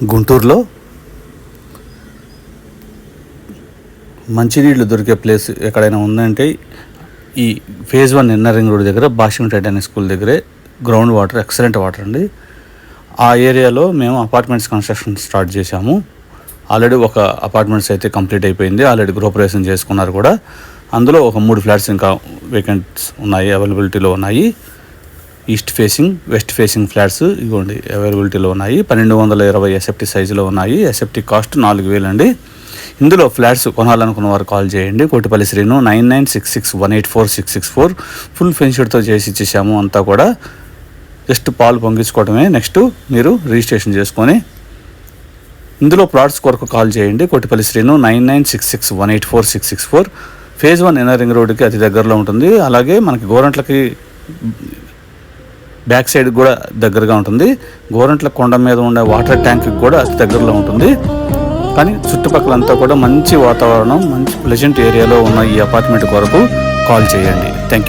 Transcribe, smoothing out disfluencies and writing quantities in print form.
గుంటూరులో మంచినీళ్ళు దొరికే ప్లేస్ ఎక్కడైనా ఉందంటే ఈ ఫేజ్ 1 ఇన్నర్ రింగ్ రోడ్ దగ్గర బాషింగ్ టైటానిక్ స్కూల్ దగ్గరే గ్రౌండ్ వాటర్ ఎక్సలెంట్ వాటర్ అండి. ఆ ఏరియాలో మేము అపార్ట్మెంట్స్ కన్స్ట్రక్షన్ స్టార్ట్ చేశాము. ఆల్రెడీ ఒక అపార్ట్మెంట్స్ అయితే కంప్లీట్ అయిపోయింది, ఆల్రెడీ గృహప్రవేశం చేసుకున్నారు కూడా. అందులో ఒక 3 ఫ్లాట్స్ ఇంకా వేకెంట్స్ ఉన్నాయి, అవైలబిలిటీలో ఉన్నాయి. East facing, west facing flats ఇవ్వండి అవైలబిలిటీలో ఉన్నాయి. 1220 ఎస్ఎఫ్టీ సైజులో ఉన్నాయి. ఎస్ఎఫ్టీ కాస్ట్ 4,000 అండి. ఇందులో ఫ్లాట్స్ కొనాలనుకున్న వారు కాల్ చేయండి. కోటిపల్లి శ్రీను 9966184664. ఫుల్ ఫెన్షెడ్తో చేసి ఇచ్చేసాము. అంతా కూడా జస్ట్ పాలు పొంగించుకోవడమే. నెక్స్ట్ మీరు రిజిస్ట్రేషన్ చేసుకొని ఇందులో ప్లాట్స్ కొరకు కాల్ చేయండి. Kotipalli Srinu 9966184664. Phase 1 inner ring రోడ్డుకి అతి దగ్గరలో ఉంటుంది. అలాగే మనకి గోరంట్లకి బ్యాక్ సైడ్ కూడా దగ్గరగా ఉంటుంది. గోరంట్ల కొండ మీద ఉండే వాటర్ ట్యాంక్కి కూడా అతి దగ్గరలో ఉంటుంది. కానీ చుట్టుపక్కలంతా కూడా మంచి వాతావరణం, మంచి ప్లెజెంట్ ఏరియాలో ఉన్న ఈ అపార్ట్మెంట్ కొరకు కాల్ చేయండి. Thank you.